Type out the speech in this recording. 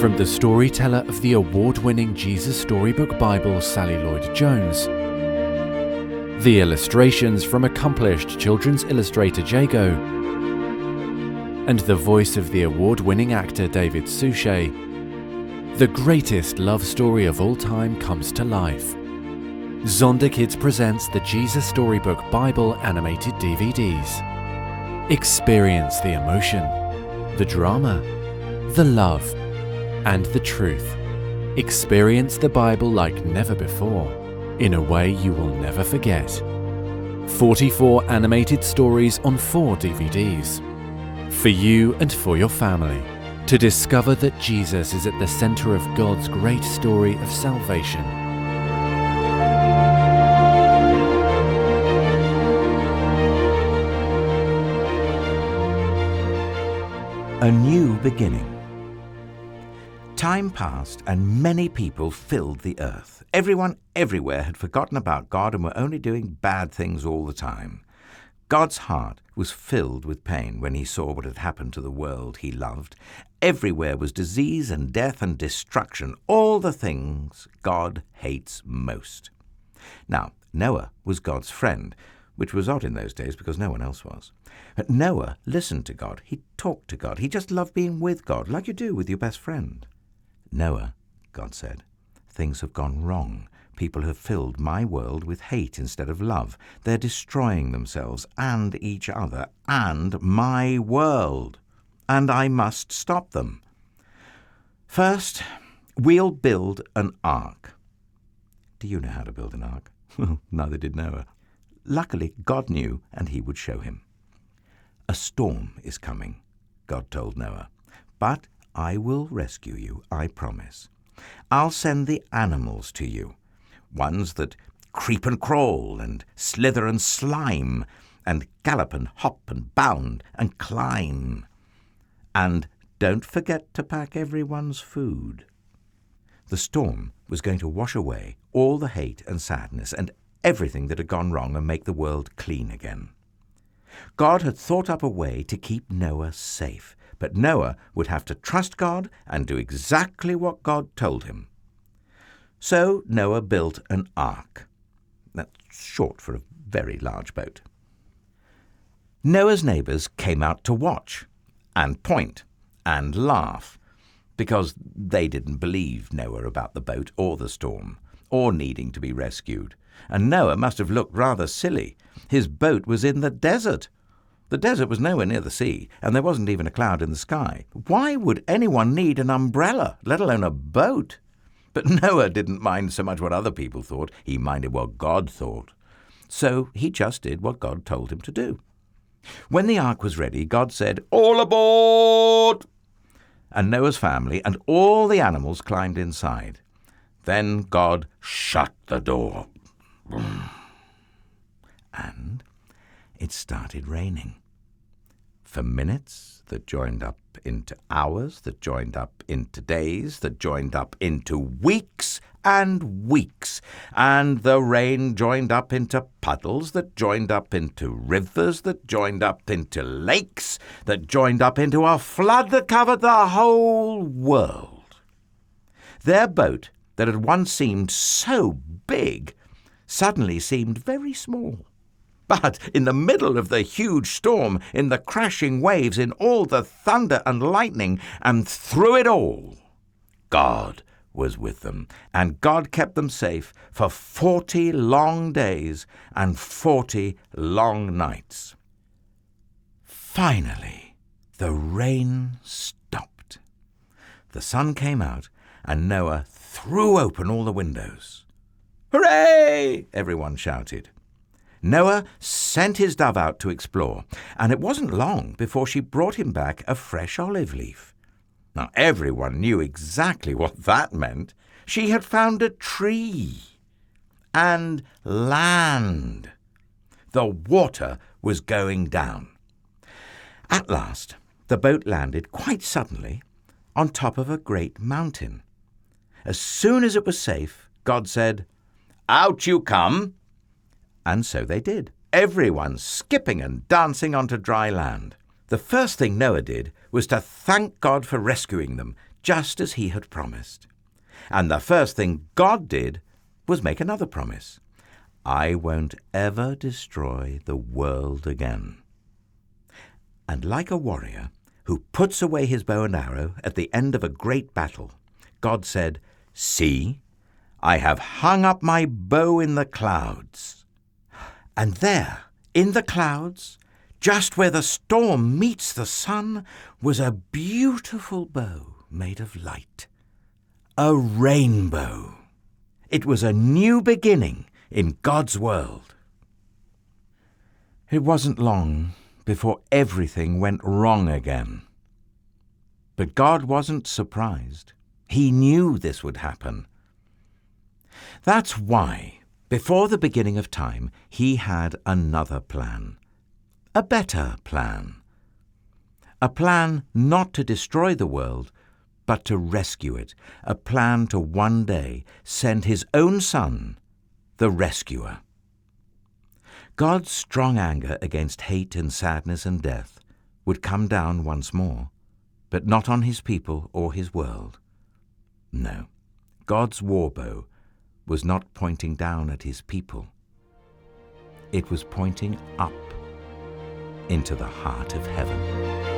From the storyteller of the award-winning Jesus Storybook Bible, Sally Lloyd-Jones, the illustrations from accomplished children's illustrator Jago, and the voice of the award-winning actor David Suchet, the greatest love story of all time comes to life. Zonda Kids presents the Jesus Storybook Bible animated DVDs. Experience the emotion, the drama, the love, and the truth. Experience the Bible like never before, in a way you will never forget. 44 animated stories on 4 DVDs. For you and for your family, to discover that Jesus is at the center of God's great story of salvation. A new beginning. Time passed and many people filled the earth. Everyone everywhere had forgotten about God and were only doing bad things all the time. God's heart was filled with pain when he saw what had happened to the world he loved. Everywhere was disease and death and destruction, all the things God hates most. Now, Noah was God's friend, which was odd in those days because no one else was. But Noah listened to God. He talked to God. He just loved being with God, like you do with your best friend. Noah, God said, things have gone wrong. People have filled my world with hate instead of love. They're destroying themselves and each other and my world. And I must stop them. First, we'll build an ark. Do you know how to build an ark? Neither did Noah. Luckily, God knew, and he would show him. A storm is coming, God told Noah, but I will rescue you, I promise. I'll send the animals to you, ones that creep and crawl and slither and slime and gallop and hop and bound and climb. And don't forget to pack everyone's food. The storm was going to wash away all the hate and sadness and everything that had gone wrong and make the world clean again. God had thought up a way to keep Noah safe, but Noah would have to trust God and do exactly what God told him. So Noah built an ark. That's short for a very large boat. Noah's neighbors came out to watch and point and laugh because they didn't believe Noah about the boat or the storm or needing to be rescued. And Noah must have looked rather silly. His boat was in the desert. The desert was nowhere near the sea, and there wasn't even a cloud in the sky. Why would anyone need an umbrella, let alone a boat? But Noah didn't mind so much what other people thought. He minded what God thought. So he just did what God told him to do. When the ark was ready, God said, "All aboard!" And Noah's family and all the animals climbed inside. Then God shut the door. And it started raining. For minutes that joined up into hours, that joined up into days, that joined up into weeks and weeks. And the rain joined up into puddles, that joined up into rivers, that joined up into lakes, that joined up into a flood that covered the whole world. Their boat, that had once seemed so big, suddenly seemed very small. But in the middle of the huge storm, in the crashing waves, in all the thunder and lightning, and through it all, God was with them, and God kept them safe for 40 long days and 40 long nights. Finally, the rain stopped. The sun came out, and Noah threw open all the windows. "Hooray!" everyone shouted. Noah sent his dove out to explore, and it wasn't long before she brought him back a fresh olive leaf. Now, everyone knew exactly what that meant. She had found a tree and land. The water was going down. At last, the boat landed quite suddenly on top of a great mountain. As soon as it was safe, God said, "Out you come!" And so they did, everyone skipping and dancing onto dry land. The first thing Noah did was to thank God for rescuing them, just as he had promised. And the first thing God did was make another promise. I won't ever destroy the world again. And like a warrior who puts away his bow and arrow at the end of a great battle, God said, "See, I have hung up my bow in the clouds." And there, in the clouds, just where the storm meets the sun, was a beautiful bow made of light. A rainbow. It was a new beginning in God's world. It wasn't long before everything went wrong again. But God wasn't surprised. He knew this would happen. That's why, before the beginning of time, he had another plan. A better plan. A plan not to destroy the world, but to rescue it. A plan to one day send his own Son, the rescuer. God's strong anger against hate and sadness and death would come down once more, but not on his people or his world. No, God's war bow was not pointing down at his people. It was pointing up into the heart of heaven.